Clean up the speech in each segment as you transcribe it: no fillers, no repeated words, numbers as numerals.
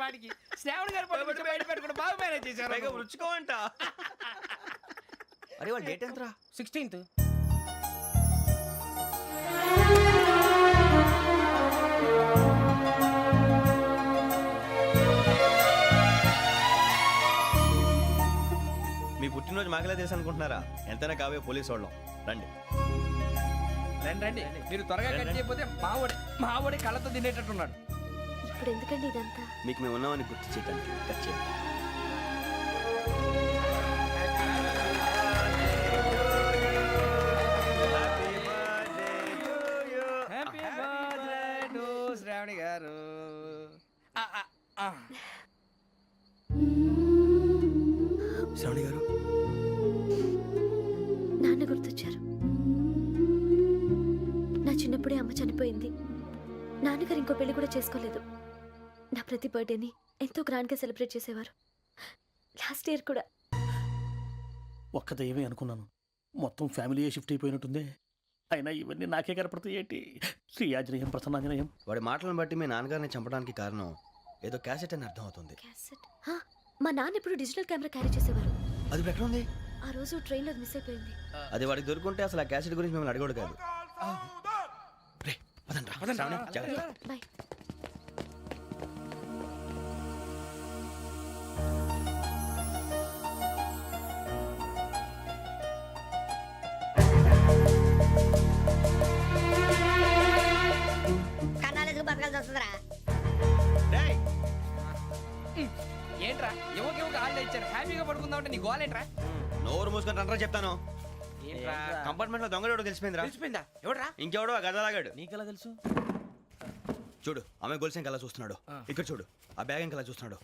పాటికి శ్రావణ్ గారి పట్టు బయట పెట్టుకుంటే బాగా మేనేజ్ చేశారు. రుచుకోమంట. అరే వాళ్ళ డేట్ ఎంతరా? 16th. మీ పుట్టినరోజు మాకలే తెలుసు అనుకుంటున్నారా? ఎంతైనా కావే పోలీసు వాళ్ళం. రండి రండి మీరు త్వరగా కట్ చేయకపోతే మావోడి కళ్ళతో తినేటట్టున్నాడు. ఇప్పుడు ఎందుకండి ఇదంతా? మీకు మేము ఉన్నామని గుర్తు చేయడానికి కట్ చేయండి. హ్యాపీ బర్త్డే టు శ్రావణి గారు. శ్రావణి గారు నాన్న గుర్తొచ్చారు. నా చిన్నప్పుడే అమ్మ చనిపోయింది. నాన్నగారు ఇంకో పెళ్లి కూడా చేసుకోలేదు. నా ప్రతి బర్త్డేని ఎంతో గ్రాండ్గా సెలబ్రేట్ చేసేవారు. లాస్ట్ ఇయర్ కూడా. ఒక్క దయ్యమే అనుకున్నాను, మొత్తం ఫ్యామిలీ షిఫ్ట్ అయిపోయినట్టుందే. అయినా ఇవన్నీ నాకే కనపడతాయి ఏంటి? శ్రీ ఆంజనేయం ప్రసన్నాంజనేయం. వాడి మాటలను బట్టి మీ నాన్నగారిని చంపడానికి కారణం ఏదో క్యాసెట్ అని అర్థం అవుతుంది. క్యాసెట్? మా నాన్న ఎప్పుడు డిజిటల్ కెమెరా క్యారీ చేసేవారు. అది ఎక్కడ ఉంది? ఆ రోజు ట్రైన్లో అది మిస్ అయిపోయింది. అది వాడికి దొరుకుంటే అసలు ఆ క్యాసెట్ గురించి మిమ్మల్ని అడగడు కాదు. బాయ్. కన్నాలేసుకు బతకాల్సి వస్తుందిరా. ఏంట్రా ఎవరికి ఆళ్ళు ఇచ్చారు, హ్యాపీగా పడుకుందామంటే నీ గోలేంట్రా? నోరు మూసుకొని రండ్రా చెప్తాను. కంపార్ట్మెంట్ లో దొంగడు తెలిసిపోయిందిరా. తెలిసిపోయిందా? ఎవడ్రా? ఇంకెవడో ఆ గదలాగాడు. నీకెలా తెలుసు? చూడు ఆమె గొలుసు ఇంకలా చూస్తున్నాడు. ఇక్కడ చూడు ఆ బ్యాగ్ ఇంకలా చూస్తున్నాడు.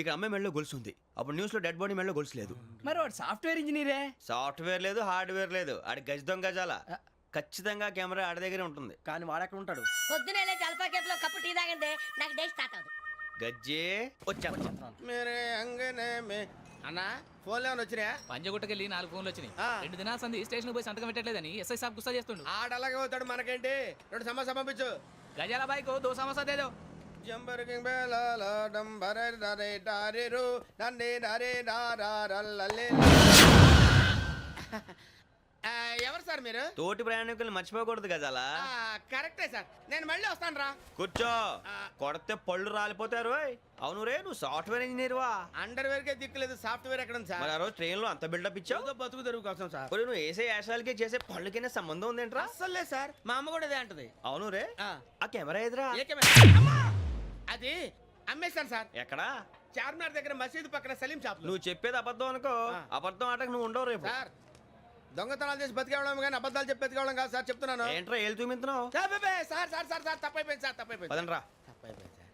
ఇక్కడ అమ్మాయి మెడలో గొలుసు ఉంది. అప్పుడు న్యూస్ లో డెడ్ బాడీ మెడలో గొలుసు లేదు. మరి వాడు సాఫ్ట్వేర్ ఇంజనీరే. సాఫ్ట్వేర్ లేదు, హార్డ్వేర్ లేదు. ఆడి గజ దొంగ గజాల. ఖచ్చితంగా కెమెరా ఆడి దగ్గరే ఉంటుంది. కానీ వాడెక్కడ ఉంటాడు? పొద్దునే లేచి అల్ఫా కేఫ్ లో కప్పు టీ తాగండి, నాకు డే స్టార్ట్ అవుతుంది. గజ్జే వచ్చా. అన్నా ఫోన్లో వచ్చినా? పంజగుట్టకెళ్ళి 4 ఫోన్లు వచ్చినాయి. 2 దినాల సంది స్టేషన్ పోయి సంతకం పెట్టలేదని ఎస్ఐ సాబ్ గుస్తా చేస్తుండు. ఆడలాగే పోతాడు, మనకేంటి? 2 సమస్య పంపించు. గజాల బైక్ 2 సమస్య దేదో. జంబరకింగ్ బేలాల డంబరే డరే డారేరు నందే డరే డారారల్లలే. ఎవరు సార్ మీరు? తోటి ప్రయాణికులు మర్చిపోకూడదు గజాల. కరెక్టే సార్, నేను మళ్ళీ వస్తాను రా. కూర్చో, కొడితే పళ్ళు రాలిపోతారు. అవును రే, నువ్వు సాఫ్ట్వేర్ ఇంజనీర్ వా? అండర్వేర్ కే దిక్కులేదు, సాఫ్ట్వేర్ ఎక్కడ ఉంది సార్? మరి ఆ రోజు ట్రైన్ లో అంత బిల్డప్ ఇచ్చావు. బతుకు తెరువు కోసం సార్. నువ్వు వేసే యాశాలకి చేసే పళ్ళకైనా సంబంధం ఉందేంట్రా? అస్సలే సార్, మా అమ్మ కూడా అదే అంటది. అవును రే, ఆ కెమెరా ఎదురా? అది అమ్మేశాను సార్. ఎక్కడా? చార్మినార్ దగ్గర మసీదు పక్కన సలీం షాప్. నువ్వు చెప్పేది అబద్ధం అనుకో. అబద్ధం ఆటకు నువ్వు ఉండవు రేపు. సార్ దొంగతనాలు చేసి బతికేవడం కానీ అబద్ధాలు చెప్పి బతికేవడం కాదు సార్, చెప్తున్నాను. ఏంట్రా ఏళ్ళు చూపించినావు? సార్ సార్ సార్ సార్ తప్పైపోయింది సార్, తప్పైపోయింది. పదండ్రా. తప్పైపోయింది సార్.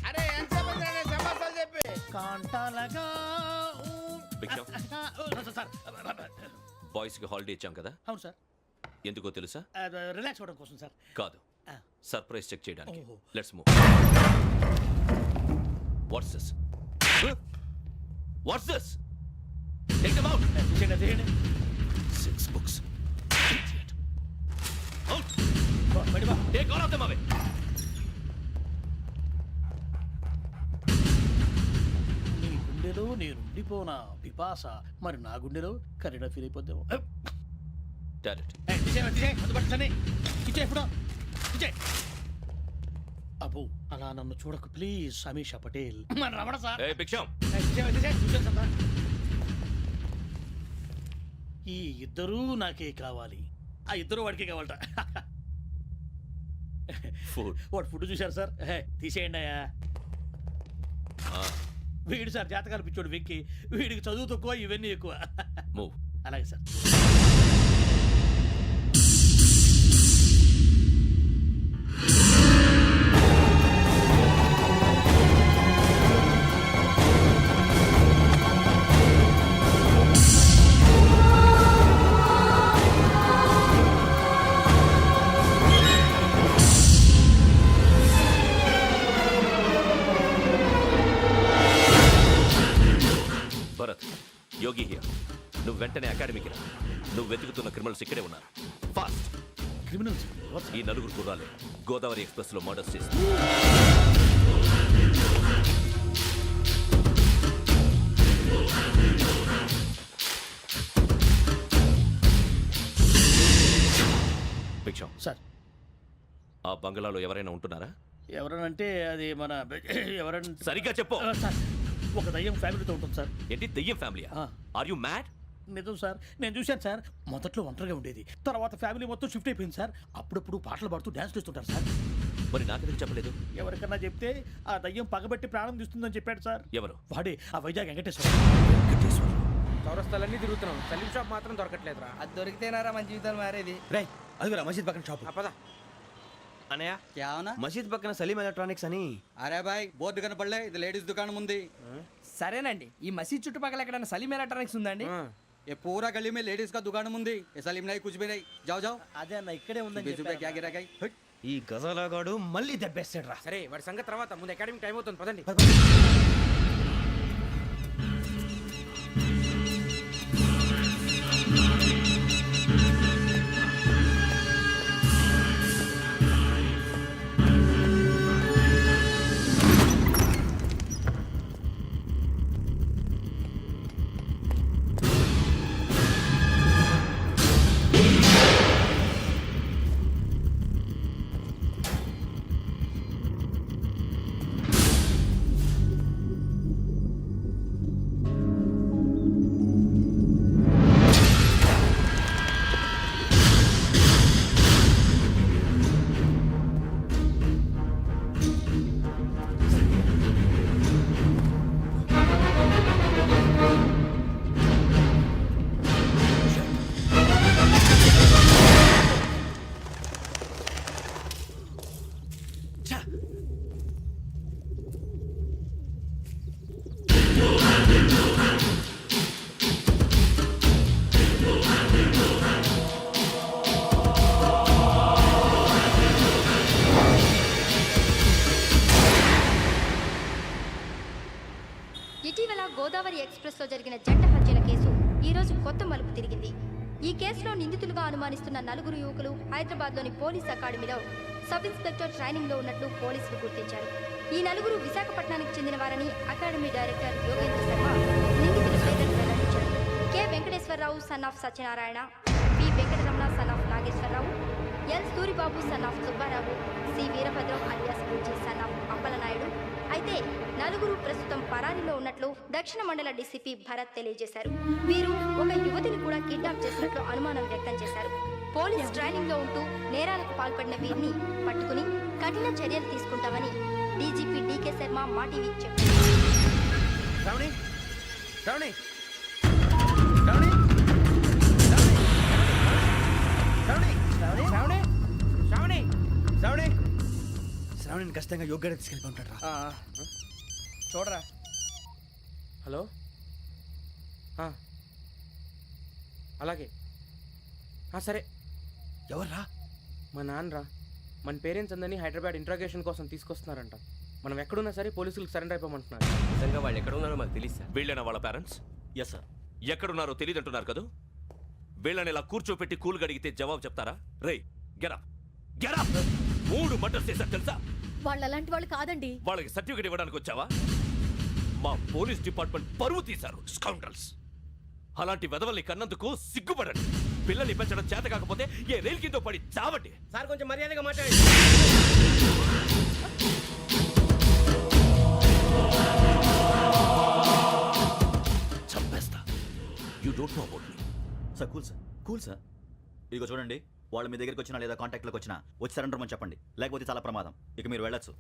అరే ఎంత సమాసాలు చెప్పి కాంటాలగా బాయ్స్ కి హాలిడే ఇచ్చాం కదా? అవును సార్. ఎందుకో తెలుసా? రిలాక్స్ అవ్వడం కోసం సార్. కాదు, సర్ప్రైజ్ చెక్ చేయడానికి. ఓహో. Let's move. What's this? What's this? Take them out. 6 books. Idiot. Out. Take all of them away. నీ గుండెలో నేనుండిపోనా పిపాస, మరి నా గుండెలో కరీడా ఫీల్ అయిపోద్దాము. Tablet. అబ్బో అలా నన్ను చూడకు please. Sameesha Patel. Ramana sir. Hey, Big Sham. ఈ ఇద్దరూ నాకే కావాలి. ఆ ఇద్దరు వాడికే కావాలట. Food. వాడు ఫుడ్ చూశారు సార్. తీసేయండి అయ్యా. వీడు సార్ జాతకాలు పిచ్చోడు వెక్కి, వీడికి చదువు తక్కువ, ఇవన్నీ ఎక్కువ. Move. అలాగే సార్. Bharat, Yogi here. నువ్వు వెంటనే అకాడమీకి రా. నువ్వు వెతుకుతున్న క్రిమినల్స్ ఇక్కడే ఉన్నారు. Fast criminals. ఈ నలుగురు కుర్రాలే గోదావరి ఎక్స్ప్రెస్ లో మర్డర్స్ చేసి భిక్షం, సార్ ఆ బంగ్లాలో ఎవరైనా ఉంటున్నారా? ఎవరనంటే అది మన ఎవరంటే సరిగ్గా చెప్పు. సార్ ఒక దయ్యం ఫ్యామిలీతో ఉంటుంది సార్. ఏంటి దెయ్యం ఫ్యామిలీయా? ఆ. Are you mad? నిజం సార్, నేను చూశాను సార్. మొదట్లో ఒంటరిగా ఉండేది, తర్వాత ఫ్యామిలీ మొత్తం షిఫ్ట్ అయిపోయింది సార్. అప్పుడప్పుడు పాటలు పాడుతూ డ్యాన్స్ చేస్తుంటారు సార్. మరి నాకెందుకు చెప్పలేదు? ఎవరికన్నా చెప్తే ఆ దయ్యం పగబెట్టి ప్రాణం తీస్తుందని చెప్పాడు సార్. ఎవరు? వాడే ఆ వైజాగ్ వెంకటేశ్వర. చౌరస్తాలన్నీ తిరుగుతున్నాం, సలీం షాప్ మాత్రం దొరకట్లేదురా. అది దొరికితేనారా మన జీవితాలు మారేది. రే అదిగురా మసీద్ పక్కన షాప్. పద. అనయ్య क्या होना? మసీద్ పక్కన సలీం ఎలక్ట్రానిక్స్ అని. अरे भाई बोर्ड కనపడలే, ఇది లేడీస్ దుకాణం ఉంది. సరేనండి, ఈ మసీద్ చుట్టుపక్కల ఎక్కడైనా సలీం ఎలక్ట్రానిక్స్ ఉందండి? ये पूरा गली में लेडीज का दुकान ఉంది. ये सलीम नहीं कुछ भी नहीं. जाओ जाओ. అదే అన్న ఇక్కడే बीस रुपए क्या गिरा गई? ఈ గజాలగాడు మళ్ళీ దెబ్బేస్తాడు రా. సరే వాడి సంగతి తర్వాత, ముందు అకాడమిక్ టైం అవుతుంది, పదండి. ఇటీవల గోదావరి ఎక్స్ప్రెస్లో జరిగిన జంట హత్యల కేసు ఈ రోజు కొత్త మలుపు తిరిగింది. ఈ కేసులో నిందితులుగా అనుమానిస్తున్న నలుగురు యువకులు హైదరాబాద్లోని పోలీస్ అకాడమీలో సబ్ ఇన్స్పెక్టర్ ట్రైనింగ్లో ఉన్నట్లు పోలీసులు గుర్తించారు. ఈ నలుగురు విశాఖపట్నానికి చెందిన వారని అకాడమీ డైరెక్టర్ యోగేంద్ర శర్మ నిందితుల పేర్లను వెల్లడించారు. K Venkateswararao son of Satyanarayana, P Venkataramana son of Nageswararao, L Suribabu son of Subbarao, C Veerabhadram alias Bujji son of Appalanaidu. అయితే నలుగురు ప్రస్తుతం పరారీలో ఉన్నట్లు దక్షిణ మండల డీసీపీ భరత్ తెలియజేశారు. వీరు ఒక యువతిని కూడా కిడ్నాప్ చేసినట్లు అనుమానం వ్యక్తం చేశారు. పోలీస్ ట్రైనింగ్ లో ఉంటూ నేరాలకు పాల్పడిన వీరిని పట్టుకుని కఠిన చర్యలు తీసుకుంటామని డీజీపీ డీకే శర్మ మా టీవీకి చెప్పారు. శ్రావణి శ్రావణి శ్రావణి శ్రావణి శ్రావణి శ్రావణి శ్రావణి శ్రావణిని ఖచ్చితంగా యోగ్యత తీసుకెళ్ళి ఉంటాడు రా. చూడరా. హలో, అలాగే సరే. ఎవర్రా? మా నాన్నరా. మన పేరెంట్స్ అందరినీ హైదరాబాద్ ఇంట్రాగేషన్ కోసం తీసుకొస్తున్నారంట. మనం ఎక్కడున్నా సరే పోలీసులకు సరెండర్ అయిపోమంటున్నారు. నిజంగా వాళ్ళు ఎక్కడ ఉన్నారో మాకు తెలియదు సార్. వీళ్ళేనా వాళ్ళ పేరెంట్స్? Yes sir. ఎక్కడున్నారో తెలియదంటున్నారు కదా. వీళ్ళని ఇలా కూర్చోపెట్టి కూల్ గడిగితే జవాబు చెప్తారా? రేయ్ గెటప్ గెటప్. 3 మర్డర్స్ చేశారు తెలుసా? వాళ్ళు అలాంటి వాళ్ళు కాదండి. వాళ్ళకి సర్టిఫికేట్ ఇవ్వడానికి వచ్చావా? మా పోలీస్ డిపార్ట్మెంట్ పరువు తీశారు స్కౌండ్రల్స్. అలాంటి వెధవల్ని కన్నందుకు సిగ్గుపడండి. పిల్లల్ని పెంచడం చేత కాకపోతే ఏ రైలు కింద పడి చావండి. సార్ కొంచెం మర్యాదగా మాట్లాడండి. చంపేస్తా. You don't know about me. Sir cool sir. ఇదిగో చూడండి, వాళ్ళు మీ దగ్గరికి వచ్చినా లేదా కాంటాక్ట్లోకి వచ్చినా వచ్చి సరెండర్ అని చెప్పండి, లేకపోతే చాలా ప్రమాదం. ఇక మీరు వెళ్ళొచ్చు.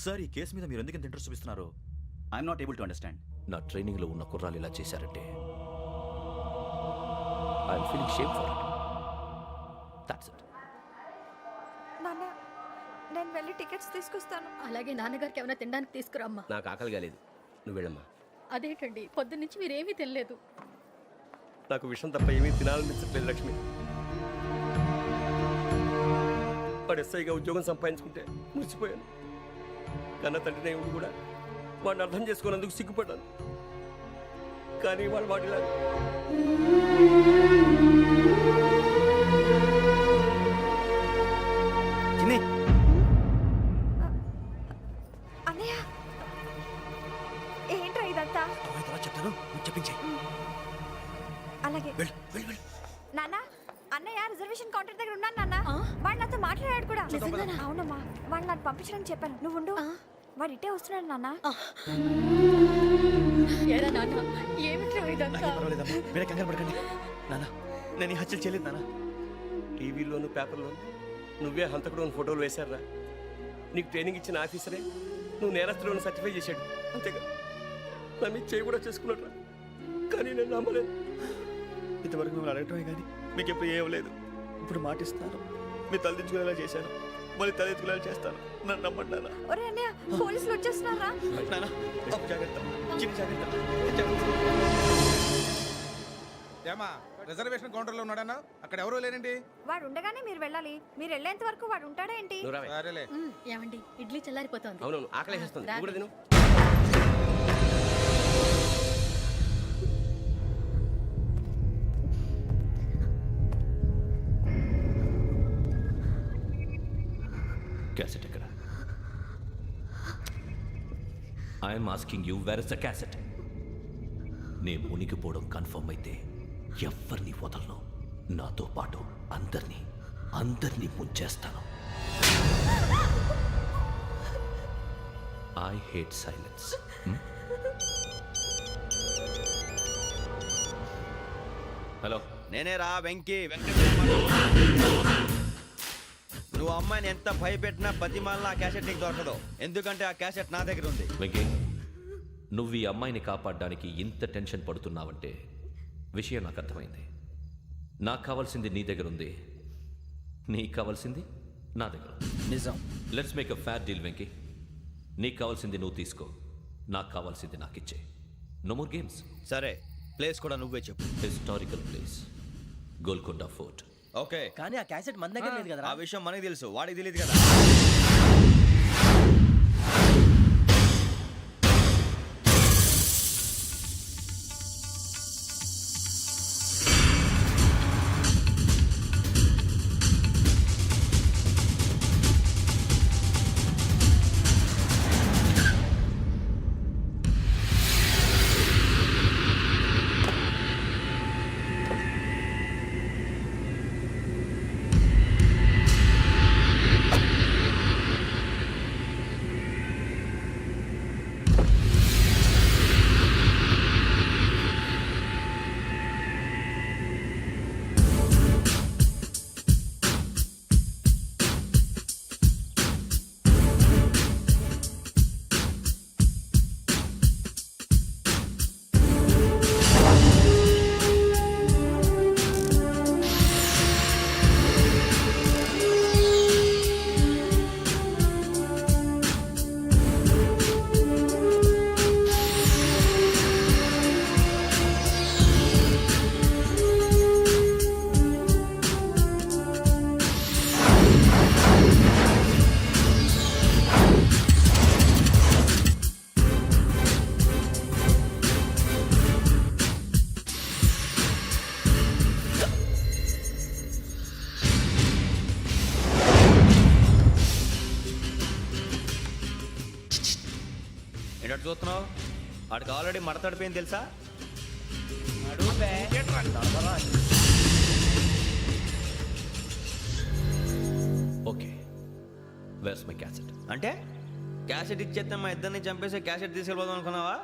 సార్, ఈ కేసు మీద మీరు ఎందుకు ఇంత ఇంట్రెస్ట్ చూపిస్తున్నారు? I'm not able to understand. నా ట్రైనింగ్ లో ఉన్న కుర్రాలు ఇలా చేశారంటే I'm feeling shame for it. That's it. నాన్న, నేను వెళ్ళి టికెట్స్ తీసుకొస్తాను. అలాగే నాన్నగారికి ఏమైనా తినడానికి తీసుకురమ్మా. నాకు ఆకలి కాలేదు, నువ్వు వెళ్ళమ్మా. అదేంటండి, పొద్దున్నుంచి మీరేమీ తినలేదు. నాకు విషయం తప్ప ఏమీ తినాలనిపించట్లేదు లక్ష్మి. వాడు ఎస్ఐగా ఉద్యోగం సంపాదించుకుంటే మురిసిపోయాను. కన్న తండ్రినే ఉండి కూడా వాడిని అర్థం చేసుకున్నందుకు సిగ్గుపడ్డాను. కానీ వాడిలా చెప్తాను నువ్వు చెప్పించే అలాగే వెళ్ళు వెళ్ళు వెళ్ళు నాన్న అన్నయ్య రిజర్వేషన్ కౌంటర్ దగ్గర ఉన్నాను నాన్న వాడు నాతో మాట్లాడాడు కూడా అవునమ్మా వాడు నాకు పంపించడానికి చెప్పాను నువ్వు ఉండు వాడు ఇట్టే వస్తున్నాడు నాన్న పర్వాలేదమ్మా వేరే కంగారు పడకండి నాన్న నేను ఈ హత్యలు చేయలేదు నాన్న టీవీలోను పేపర్లోను నువ్వే హంతకుడు ఫోటోలు వేశారా నీకు ట్రైనింగ్ ఇచ్చిన ఆఫీసరే నువ్వు నేరస్తులను సర్టిఫై చేశాడు అంతేగా నా మీద చేయి కూడా చేసుకున్నాడు కానీ నేను నమ్మలేదు. ఇంతవరకు మిమ్మల్ని అడగటమే కానీ మీకు ఎప్పుడు ఏమలేదు. ఇప్పుడు మాటిస్తున్నాను మీరు తలదించుకునేలా చేశాను మళ్ళీ తలెత్తుకునేలా చేస్తాను నన్ను నమ్మండి నాన్న. ఒరే అన్నయ్య పోలీసులు వచ్చేస్తున్నారా నాన్న జాగ్రత్త చిన్న జాగ్రత్త ఏమా రిజర్వేషన్ కౌంటర్ లో ఉన్నాడన్నా అక్కడ ఎవరూ లేనండి. వాడు ఉండగానే మీరు వెళ్ళాలి మీరు వెళ్ళేంత వరకు వాడు ఉంటాడా ఏంటి నువ్వు రావే. సరేలే ఏమండి ఇడ్లీ చల్లారిపోతోంది. అవునవును ఆకలేసేస్తుంది నువ్వు కూడా తిను. క్యాసెట్ ఎక్కడ? I'm asking you where is the cassette? నే మునిగిపోవడం కన్ఫర్మ్ అయితే ఎవరిని వదలను. నాతో పాటు అందరినీ ముంచేస్తాను. I hate silence. హలో, నేనే రా వెంకీ నువ్వు అమ్మాయిని ఎంత భయపెట్టినా బతిమాలినా ఆ క్యాసెట్ నీకు దొరకదు. ఎందుకంటే ఆ క్యాసెట్ నా దగ్గర ఉంది. వెంకీ, నువ్వు ఈ అమ్మాయిని కాపాడడానికి ఇంత టెన్షన్ పడుతున్నావంటే విషయం నాకు అర్థమైంది. నాకు కావాల్సింది నీ దగ్గర ఉంది, నీకు కావాల్సింది నా దగ్గర ఉంది. నిజం. Let's make a fair deal Venky. నీకు కావాల్సింది నువ్వు తీసుకో, నాకు కావాల్సింది నాకు ఇచ్చే. No more games. సరే ప్లేస్ కూడా నువ్వే చెప్పు. Historical place, Golconda fort. Okay కానీ ఆ క్యాసెట్ మన దగ్గర లేదు కదా. ఆ విషయం మనకి తెలుసు, వాడికి తెలియదు కదా. ఏంటంటే చూస్తున్నావు? వాడికి ఆల్రెడీ మడతడిపోయింది తెలుసా? Okay, where's my cassette? అంటే క్యాసెట్ ఇచ్చేస్తే మా ఇద్దరిని చంపేసి క్యాసెట్ తీసుకెళ్ళిపోదాం అనుకున్నావా?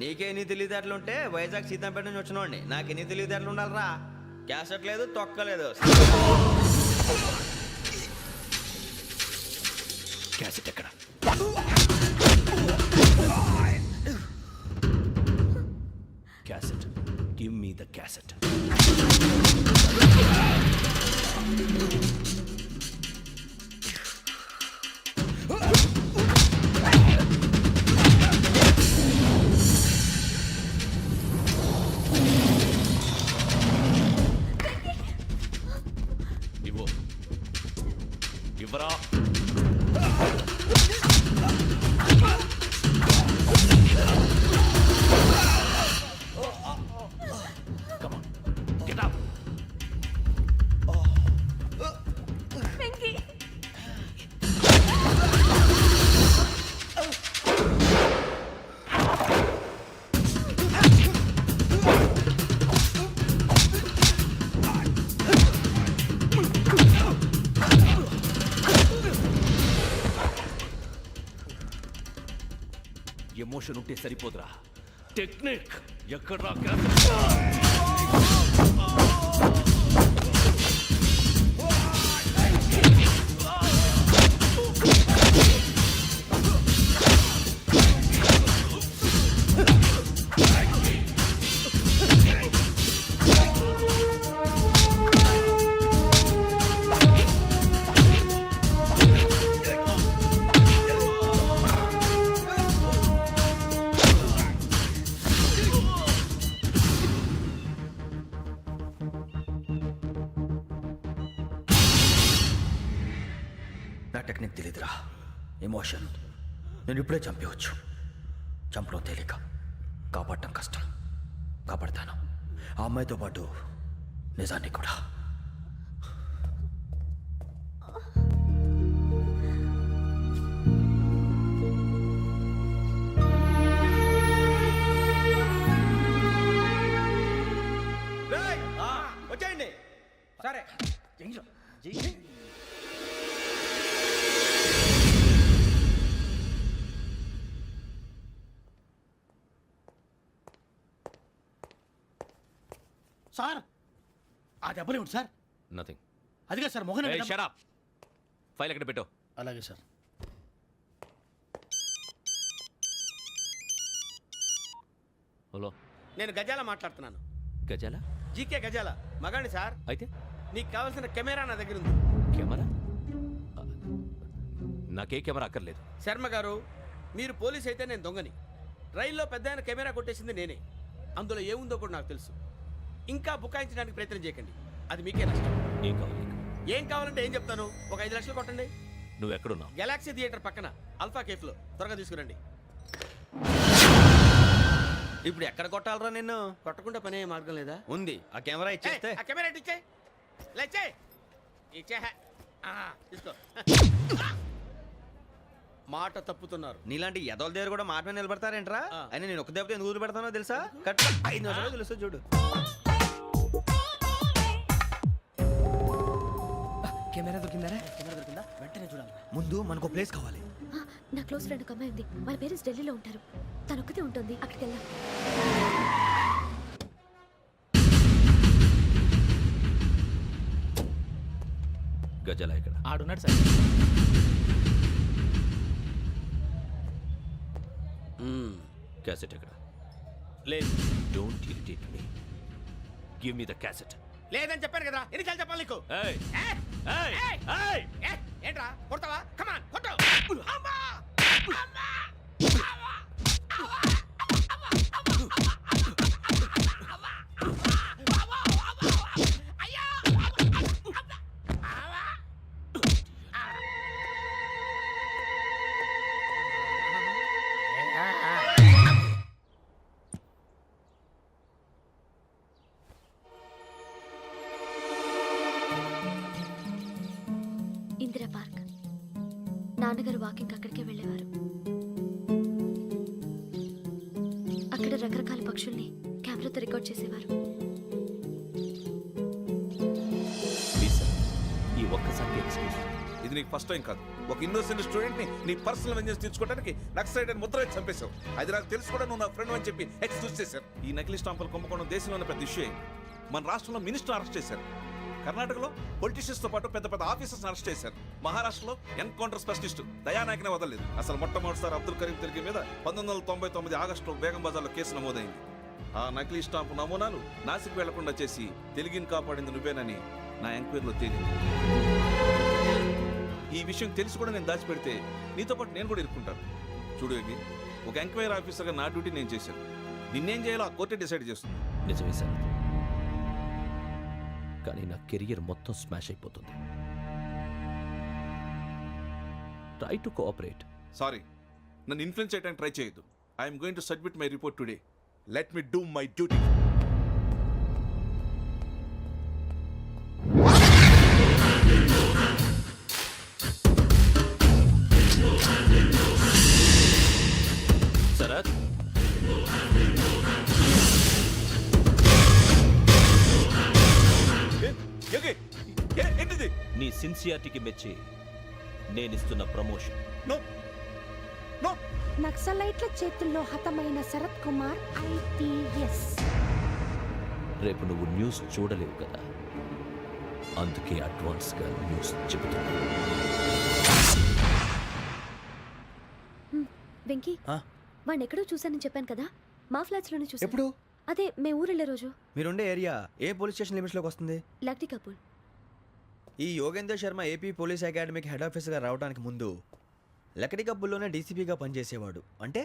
నీకే ఎన్ని తెలివితేటలు ఉంటే వైజాగ్ సీతంపేట నుంచి వచ్చినవాడిని నాకు ఎన్ని తెలివితేటలు ఉండాలిరా. క్యాసెట్ లేదు, తొక్కలేదు. క్యాసెట్ ఎక్కడ? Cassette, give me the cassette. ఇవ్వు, ఇవ్వరా. Come on, get up. Emotion ఉంటే సరిపోదురా, టెక్నిక్ ఎక్కడ్రా? నా టెక్నిక్ తెలీదురా, ఎమోషన్. నేను ఇప్పుడే చంపేవచ్చు. చంపడం తేలిక, కాపాడటం కష్టం. కాపాడతాను ఆ అమ్మాయితో పాటు నిజాన్ని కూడా. వచ్చేయండి. సరే సార్ ఆ దెబ్బలేమిటి సార్? నథింగ్. అదిగా సార్ మొహన్ షట్ అప్. ఫైల్ ఎక్కడ పెట్టు. అలాగే సార్. హలో, నేను గజాల మాట్లాడుతున్నాను. గజాల? జీకే గజాల మగాండి సార్. అయితే నీకు కావాల్సిన కెమెరా నా దగ్గర ఉంది. కెమెరా? నాకే కెమెరా అక్కర్లేదు. శర్మ గారు, మీరు పోలీస్ అయితే నేను దొంగని. రైల్లో పెద్ద ఆయన కెమెరా కొట్టేసింది నేనే. అందులో ఏముందో కూడా నాకు తెలుసు. ఇంకా బుకాయించడానికి ప్రయత్నం చేయకండి, అది మీకే నష్టం. ఏం కావాలి నీకు? ఏం కావాలంటే ఏం చెప్తాను. ఒక 5 లక్షలు కొట్టండి. నువ్వు ఎక్కడున్నావు? గెలాక్సీ థియేటర్ పక్కన అల్ఫా కేఫ్లో. త్వరగా తీసుకురండి. ఇప్పుడు ఎక్కడ కొట్టాలరా నిన్ను? కొట్టకుండా పనే మార్గం లేదా? ఉంది, ఆ కెమెరా ఇచ్చేస్తే. ఆ కెమెరా ఇచ్చే లేచే ఇచ్చే. తీసుకో. మాట తప్పుతున్నారు. నీలాంటి ఎదల దగ్గర కూడా మాట మీద నిలబడతారేంట్రా? ఆ. అని నేను ఒక దెబ్బతో ఎందుకు పెడతానో తెలుసా? కట్ 5 నిమిషాలు తెలుసు చూడు. కెమెరా దొరికిందా? వెంటనే చూడాలి. ముందు మనకు ప్లేస్ కావాలి. నా క్లోజ్ ఫ్రెండ్ ఒక అమ్మాయి ఉంది. వాళ్ళ పేరెంట్స్ ఢిల్లీలో ఉంటారు. తను ఒక్కతే ఉంటుంది. అక్కడికి వెళ్దాం. గజాల ఎక్కడ? ఆడున్నాడు సార్. క్యాసెట్ ఎక్కడ? లేదు. Don't irritate me. Give me the cassette. లేదని చెప్పాను కదా, ఎన్నిసార్లు చెప్పాలి నీకు? ఏయ్ ఏ? ఏయ్ ఏయ్! ఏయ్! ఏ? ఏంట్రా కొడతావా? కమాన్ కొట్టు. అమ్మా! అమ్మా! ఇందిరా పార్క్. నాన్నగారు వాకింగ్ అక్కడికే వెళ్ళేవారు. అక్కడ రకరకాల పక్షుల్ని కెమెరాతో రికార్డ్ చేసేవారు. ప్లీజ్ సార్, ఈ ఒక్కసారి ఎక్స్క్యూజ్. ఇది నీకు ఫస్ట్ టైం కాదు. ఒక ఇన్నోసెంట్ స్టూడెంట్ ని నీ పర్సనల్ వెంజెన్స్ తీర్చుకోవడానికి నక్సలైట్ అని ముద్ర వేసి చంపేశావు. అది నాకు తెలుసు కూడా నువ్వు నా ఫ్రెండ్ అని చెప్పి ఎక్స్క్యూజ్ చేశారు. ఈ నకిలీ స్టాంపులు కుంభకోణం దేశంలో ఉన్న పెద్ద ఇష్యూ అయింది. మన రాష్ట్రంలో మినిస్టర్ అరెస్ట్ చేశారు. కర్ణాటకలో పొలిటీషియన్స్ తో పాటు పెద్ద పెద్ద ఆఫీసర్స్ అరెస్ట్ చేశారు. మహారాష్ట్రలో ఎన్కౌంటర్ స్పెషలిస్ట్ దయానాయకనే వదలలేదు. అసలు మొట్టమొదటిసారి అబ్దుల్ కరీం తిరిగి మీద 1999 ఆగస్టులో బేగం బజార్లో కేసు నమోదైంది. ఆ నకిలీ స్టాంపు నమూనాలు నాసిక్ వెళ్లకుండా చేసి తెలుగుని కాపాడింది నువ్వేనని నా ఎంక్వైరీలో తేలింది. ఈ విషయం తెలిసి కూడా నేను దాచిపెడితే నీతో పాటు నేను కూడా ఇరుక్కుంటాను. చూడు యోగి, ఒక ఎంక్వైరీ ఆఫీసర్గా నా డ్యూటీ నేను చేశాను. నిన్నేం చేయాలో ఆ కోర్టే డిసైడ్ చేస్తుంది. నిజమే సార్, కానీ నా కెరియర్ మొత్తం స్మాష్ అయిపోతుంది. Try to cooperate. సారీ, నన్ను ఇన్ఫ్లుయెన్స్ చేయడానికి ట్రై చేయొద్దు. I'm going to submit my report today. Let me do my duty. Sarath, ఏంటిది? నీ సిన్సియారిటీకి మెచ్చి నేనిస్తున్న ప్రమోషన్. No no. నా నక్సలైట్ల చేతుల్లో హతమైన శరత్ కుమార్ ఐపీఎస్. రేపు నువ్వు న్యూస్ చూడలేవు కదా, అందుకే అడ్వాన్స్గా న్యూస్ చెబుతున్నా. వెంకీ, వాడిని ఎక్కడో చూశానని చెప్పాను కదా, మా ఫ్లాట్స్ లోనే చూసాను. ఎప్పుడు? అదే మేము ఊరెళ్ళే రోజు. మీరుండే ఏరియా ఏ పోలీస్ స్టేషన్ లిమిట్స్లోకి వస్తుంది? లక్టీ కపూర్. ఈ యోగేందర్ శర్మ ఏపీ పోలీస్ అకాడమీకి హెడ్ ఆఫీసర్గా రావడానికి ముందు లకడి కబ్బుల్లోనే డీసీపీగా పనిచేసేవాడు. అంటే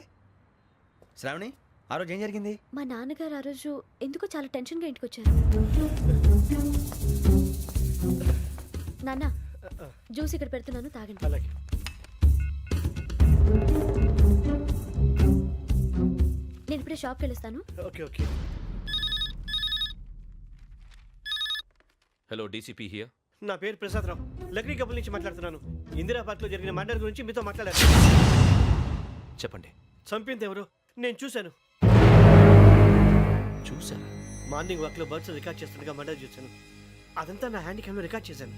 శ్రావణి, ఆ రోజు ఏం జరిగింది? మా నాన్నగారు ఆ రోజు ఎందుకో చాలా టెన్షన్గా ఇంటికి వచ్చారు. నాన్న, జ్యూస్ ఇక్కడ పెడుతున్నాను, తాగండి. అలాగే. నేను ఇప్పుడే షాప్కి వెళ్ళొస్తాను. Okay okay. Hello, DCP here. నా పేరు ప్రసాదరావు, లక్డీ కపుల్ నుంచి మాట్లాడుతున్నాను. ఇందిరా పార్క్ లో జరిగిన మర్డర్ గురించి మీతో మాట్లాడారు. చెప్పండి. చంపింది ఎవరు? నేను చూశాను. చూసారా? మార్నింగ్ వాక్ లో బర్డ్స్ రికార్డ్ చేస్తుండగా మర్డర్ చూశాను. అదంతా నా హ్యాండ్ క్యామ్ లో రికార్డ్ చేశాను.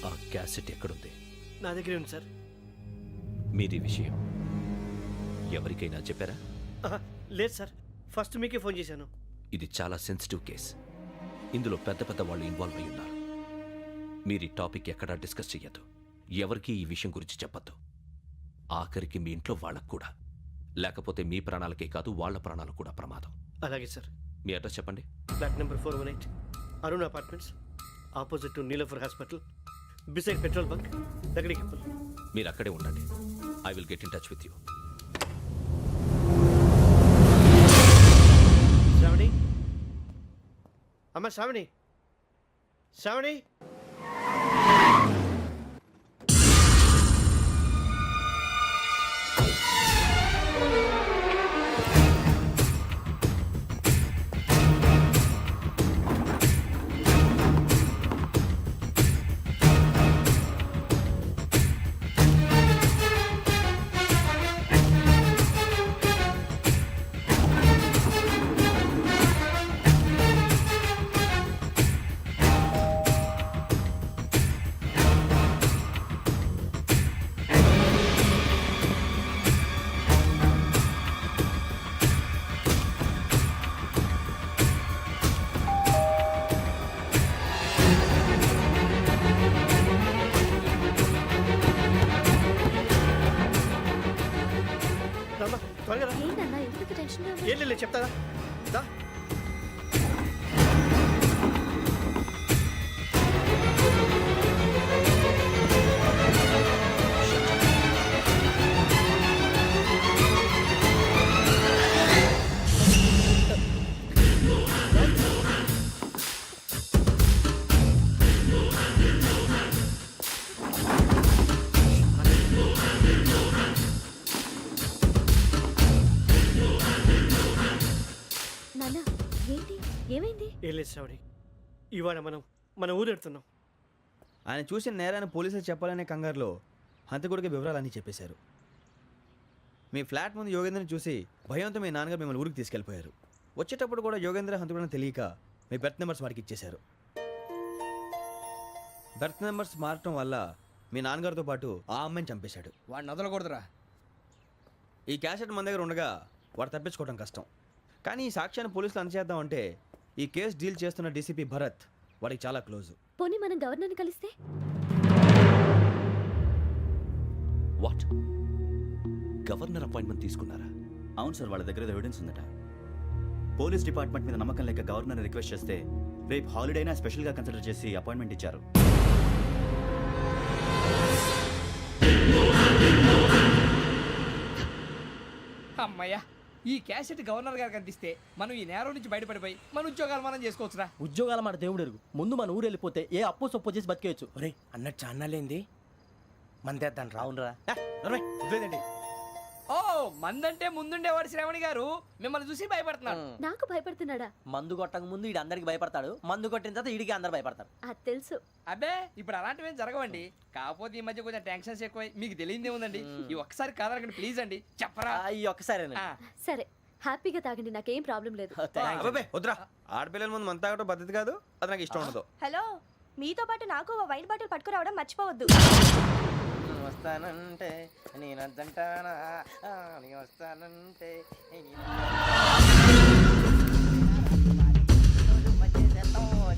ఆ క్యాసెట్ ఎక్కడుంది? నా దగ్గరే ఉంది సార్. మీది విషయం ఎవరికైనా చెప్పారా? లేదు సార్, ఫస్ట్ మీకే ఫోన్ చేశాను. ఇది చాలా సెన్సిటివ్ కేస్. ఇందులో పెద్ద పెద్ద వాళ్ళు ఇన్వాల్వ్ అయి ఉన్నారు. మీరు ఈ టాపిక్ ఎక్కడా డిస్కస్ చెయ్యొద్దు. ఎవరికి ఈ విషయం గురించి చెప్పొద్దు. ఆఖరికి మీ ఇంట్లో వాళ్ళకు కూడా. లేకపోతే మీ ప్రాణాలకే కాదు, వాళ్ళ ప్రాణాలు కూడా ప్రమాదం. అలాగే సార్. మీ అడ్రస్ చెప్పండి. Flat number 418, Arun apartments, opposite to Niloufer hospital, beside petrol bunk, Lakdi Kapul. మీరు అక్కడే ఉండండి. I will get in touch with you. Sravani, అమ్మ శ్రావణి, శ్రావణి. త్వరగా రా. ఏంటన్నా ఎందుకు టెన్షన్గా ఉన్నావు? ఏం లేదు, చెప్తారా? దా. నాన్న, ఏంటి, ఏమైంది? ఏం లేదు శ్రావణి, ఇవాళ మనం మన ఊరు వెళ్తున్నాం. ఆయన చూసిన నేరాన్ని పోలీసులు చెప్పాలనే కంగారులో హంతకుడికి వివరాలన్నీ చెప్పేశారు. మీ ఫ్లాట్ ముందు యోగేంద్రని చూసి భయంతో మీ నాన్నగారు మిమ్మల్ని ఊరికి తీసుకెళ్ళిపోయారు. వచ్చేటప్పుడు కూడా యోగేంద్ర హంతకుడని తెలియక మీ బెర్త్ నెంబర్స్ వాడికి ఇచ్చేశారు. బెర్త్ నెంబర్స్ మారటం వల్ల మీ నాన్నగారితో పాటు ఆ అమ్మాయిని చంపేశాడు. వాడిని వదలకూడదురా. ఈ క్యాసెట్ మన దగ్గర ఉండగా వాడు తప్పించుకోవడం కష్టం. కానీ ఈ సాక్ష్యాన్ని పోలీసులు అందచేద్దామంటే ఈ కేసు డీల్ చేస్తున్న డీసీపీ భరత్ వాడికి చాలా క్లోజు. పోనీ మనం గవర్నర్ని కలిస్తే? వాట్? గవర్నర్ అపాయింట్మెంట్ తీసుకున్నారా? అవును సార్, వాళ్ళ దగ్గర ఎవిడెన్స్ ఉందట. పోలీస్ డిపార్ట్మెంట్ మీద నమ్మకం లేక గవర్నర్ రిక్వెస్ట్ చేస్తే రేపు హాలిడే అయినా స్పెషల్గా కన్సిడర్ చేసి అపాయింట్మెంట్ ఇచ్చారు. అమ్మయ్యా, ఈ క్యాసెట్ గవర్నర్ గారికి అందిస్తే మనం ఈ నేరం నుంచి బయటపడిపోయి మన ఉద్యోగాలు మనం చేసుకోవచ్చురా. ఉద్యోగాల మాట దేవుడు ఎరుగు. ముందు మన ఊరు వెళ్ళిపోతే ఏ అప్పు సొప్పు చేసి బతికేయచ్చు. ఒరే అన్నట్టు చాన్నాలేంది, మందేద్దాం రా. అవునరా? వదిలేదండి. ఓ, మందంటే ముందుండేవాడు శ్రావణి గారు మిమ్మల్ని చూసి భయపడుతున్నాడు. నాకు భయపడుతున్నాడా? మందు కొట్టక ముందు ఈడు అందరికి భయపడతాడు, మందు కొట్టిన తర్వాత ఈడికి అందరు భయపడతారు. అది తెలుసు. అబ్బే, ఇప్పుడు అలాంటివి ఏం జరగవండి. కాకపోతే ఈ మధ్య కొంచెం టెన్షన్స్ ఎక్కువై మీకు తెలియదే ఉందండి. ఈ ఒక్కసారి కాదనకండి ప్లీజ్ అండి, చెప్పరా? ఈ ఒక్కసారి సరే, హ్యాపీగా తాగండి, నాకేం ప్రాబ్లం లేదు. అబ్బాబే వద్దురా, ఆడపిల్లల ముందు మన తాగటం పద్ధతి కాదు, అది నాకు ఇష్టం ఉండదు. హలో, మీతో పాటు నాకు వైట్ బాటిల్ పట్టుకురావడం మర్చిపోవద్దు. వస్తానంటే నేనంటానా నేను వస్తానంటే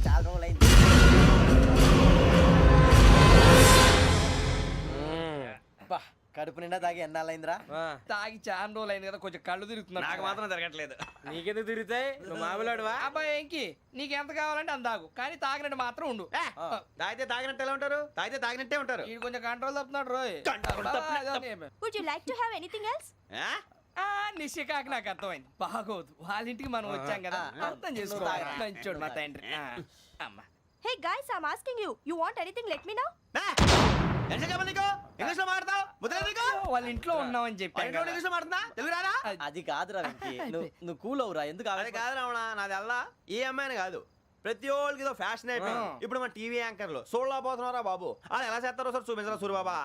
చాలా రోజులైంది. బా, కడుపు నిండా తాగి ఎన్నాళ్ళైందిరా? తాగి చాలా రోజులు అయింది కదా, కొంచెం కళ్ళు తిరుగుతున్నా. నాకు మాత్రం జరగట్లేదు. నీకెందుకు తిరుగుతాయి? నువ్వు మామిలాడువా? అబ్బాయి ఏంకి నీకు ఎంత కావాలంటే అంత తాగు, కానీ తాగినట్టు మాత్రం ఉండు. తాగితే తాగినట్టు ఎలా ఉంటారు? తాగితే తాగినట్టే ఉంటారు. వీడు కొంచెం కంట్రోల్ తప్పుతున్నాడు రోయ్. Would you like to have anything else? నిశ్చికాకి నాకు అర్థమైంది. బాగోదు, వాళ్ళ ఇంటికి మనం వచ్చాం కదా, అర్థం చేసుకో. మంచోడు మా తండ్రి. అమ్మా hey guys, I am asking you, you want anything let me know. English లో మాట్లాడతావు? వాళ్ళ ఇంట్లో ఉన్నామని చెప్పాను కదా. ఇంగ్లీష్ లో మాట్లాడుతున్నా? తెలుగు రాదా? అది కాదురా వెంకీ, నువ్వు కూల్ అవురా. ఎందుకు అది కాదు రావణ, నాది అల్లా ఏ అమ్మాయిని కాదు, ప్రతి ఒళ్ళకి ఇదో ఫ్యాషన్ అయిపోయింది. ఇప్పుడు మన టీవీ యాంకర్లు సోళ్ళ పోతున్నారా బాబు, అది ఎలా చేస్తారో సార్ చూపించరా సూరిబాబా.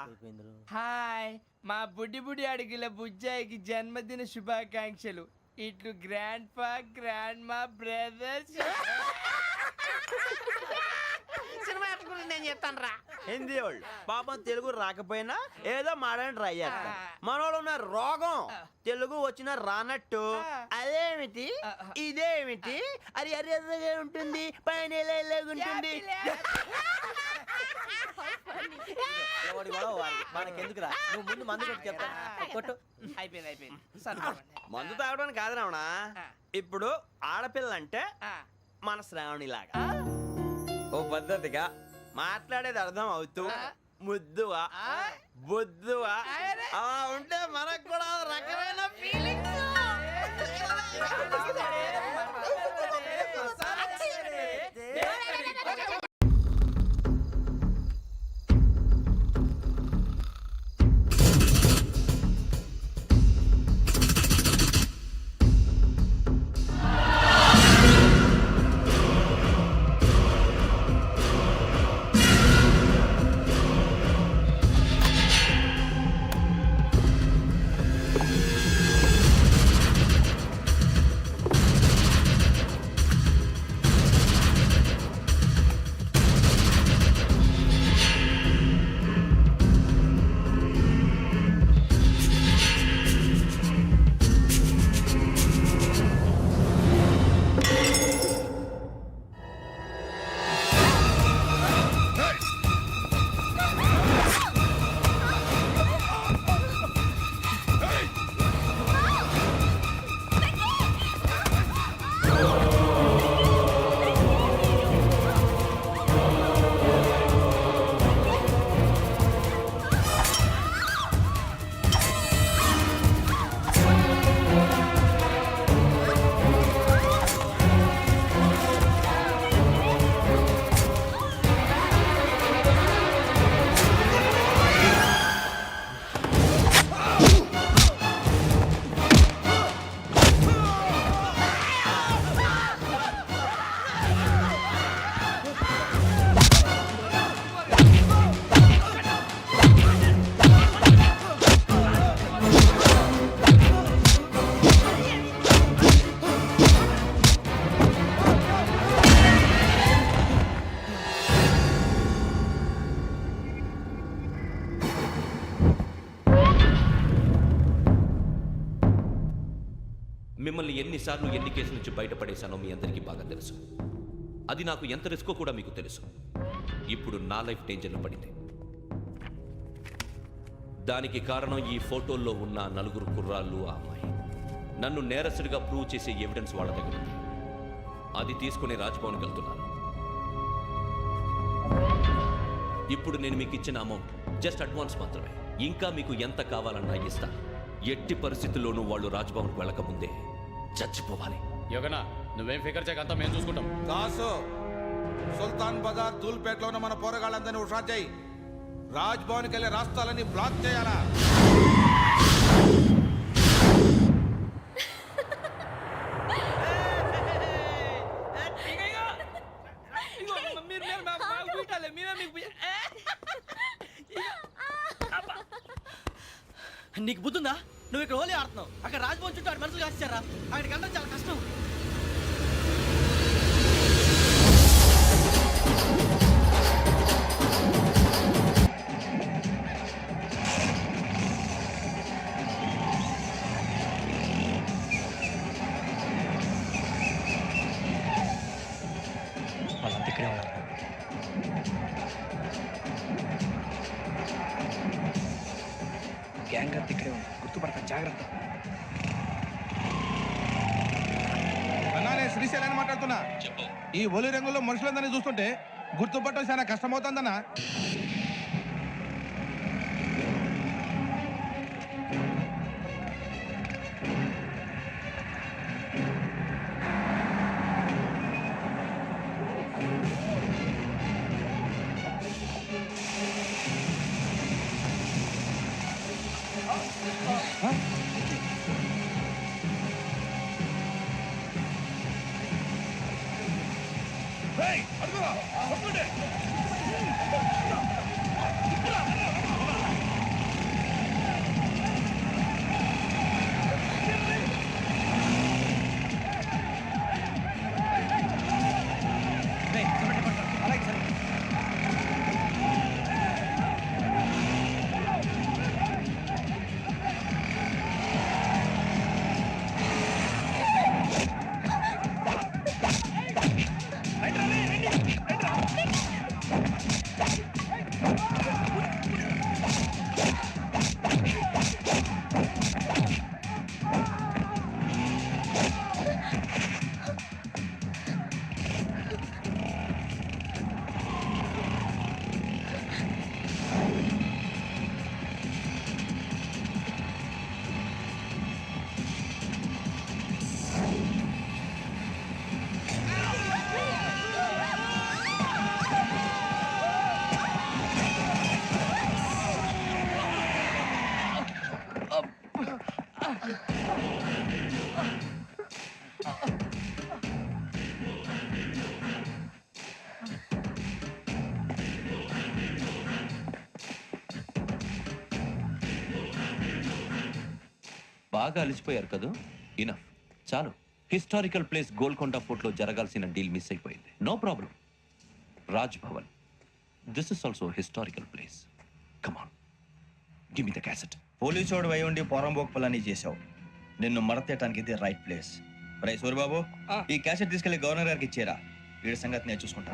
హాయ్, మా బుడ్డి అడిగిల బుజ్జాయికి జన్మదిన శుభాకాంక్షలు. ఇట్లు గ్రాండ్ ఫా గ్రాండ్ మా బ్రదర్స్. సినిమా గురించి నేను చెప్తాను రా. హిందీ వాళ్ళు పాపం తెలుగు రాకపోయినా ఏదో మాడని ట్రై చేస్తారు. మనోళ్ళు ఉన్న రోగం తెలుగు వచ్చిన రానట్టు అదేమిటి ఇదేమిటి అది అర్రగా ఉంటుంది, పైన ఉంటుంది. మనకెందుకురా, నువ్వు ముందు మందు కొట్టు చెప్తాను. కొట్టు. అయిపోయింది. మందు తాగడానికి కాదు రావణ, ఇప్పుడు ఆడపిల్లంటే మన శ్రావణి లాగా ఓ పద్ధతిగా మాట్లాడేది అర్థం అవుతూ ముద్దువా బొద్దువా అలా ఉంటే మనకు కూడా రకమైన ఫీలింగ్స్. మిమ్మల్ని ఎన్నిసార్లు ఎన్ని కేసుల నుంచి బయటపడేశానో మీ అందరికీ బాగా తెలుసు. అది నాకు ఎంత రిస్కో కూడా మీకు తెలుసు. ఇప్పుడు నా లైఫ్ డేంజర్లో పడింది. దానికి కారణం ఈ ఫోటోల్లో ఉన్న 4 కుర్రాళ్ళు, ఆ అమ్మాయి. నన్ను నేరస్తుడిగా ప్రూవ్ చేసే ఎవిడెన్స్ వాళ్ళ దగ్గర ఉంది. అది తీసుకుని రాజ్భవన్కి వెళ్తున్నాను. ఇప్పుడు నేను మీకు ఇచ్చిన అమౌంట్ జస్ట్ అడ్వాన్స్ మాత్రమే. ఇంకా మీకు ఎంత కావాలన్నా ఇస్తా. ఎట్టి పరిస్థితుల్లోనూ వాళ్ళు రాజ్భవన్కి వెళ్ళకముందే చచ్చిపోవాలి. యోగనా, నువ్వేం ఫికర్ చేయకంతా మేము చూసుకుంటాం. దాసు, సుల్తాన్ బజార్ ధూల్పేటలో ఉన్న మన పోరగాళ్ళందరినీ హుషారు చేయి. రాజ్ భవన్కి వెళ్ళే రాష్ట్రాలన్నీ బ్లాక్ చేయాలా? నీకు బుద్ధుందా? నువ్వు ఇక్కడ హోలీ ఆడుతున్నావు, అక్కడ రాజ్భవన్ చుట్టూ ఆడు మనుషులు కాస్తారా? అక్కడికి వెళ్ళడం చాలా కష్టం. గ్యాంగ్ అంతా ఇక్కడే ఉంది, గుర్తుపడతా, జాగ్రత్త. అన్నా నేను శ్రీశైలాన్ని మాట్లాడుతున్నా. ఈ ఒలి రంగుల్లో మనుషులందరినీ చూస్తుంటే గుర్తుపట్టడం చాలా కష్టమవుతుందన్నా. బాగా అలిసిపోయారు కదూ? ఇనఫ్, చాలు. హిస్టారికల్ ప్లేస్ గోల్కొండ ఫోర్ట్లో జరగాల్సిన డీల్ మిస్ అయిపోయింది. No problem. Raj Bhavan, this is also historical place. Come on, give me the cassette. పోలీసోడు వై ఉండి పోరంబోకు చేసావు. నిన్ను మడతేయటానికి ఇది రైట్ ప్లేస్. రై సూరిబాబు, ఈ క్యాసెట్ తీసుకెళ్లి గవర్నర్ గారికి ఇచ్చేరా. వీడి సంగతి నేను చూసుకుంటా.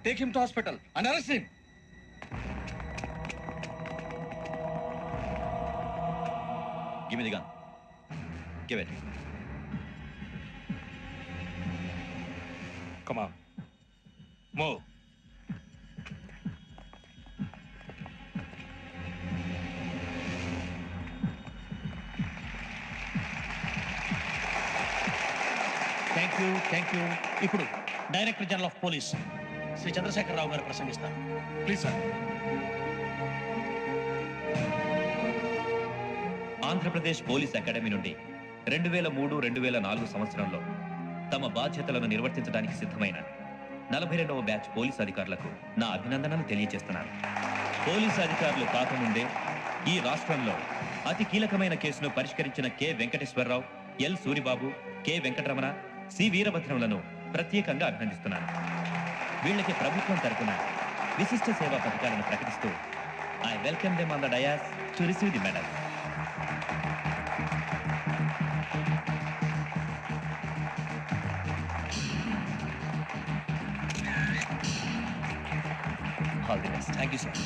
Take him to hospital and arrest him. Give me the gun. Give it. Come on. Move. Thank you. ఇప్పుడు director general of police Shri Chandrasekhara Rao garu ప్రసంగిస్తారు. Please, sir. Andhra Pradesh police academy నుండి 2003-2004 సంవత్సరంలో తమ బాధ్యతలను నిర్వర్తించడానికి సిద్ధమైన 42వ బ్యాచ్ పోలీస్ అధికారులకు నా అభినందనలు తెలియజేస్తున్నాను. పోలీస్ అధికారులు కాకముందే ఈ రాష్ట్రంలో అతి కీలకమైన కేసును పరిష్కరించిన కె వెంకటేశ్వరరావు, ఎల్ సూరిబాబు, కె వెంకటరమణ, సి వీరభద్రంలను ప్రత్యేకంగా అభినందిస్తున్నాను. వీళ్ళకి ప్రభుత్వం తరపున విశిష్ట సేవా పథకాలను ప్రకటిస్తూ I welcome them on the dais to receive the medal. All the best. Thank you sir.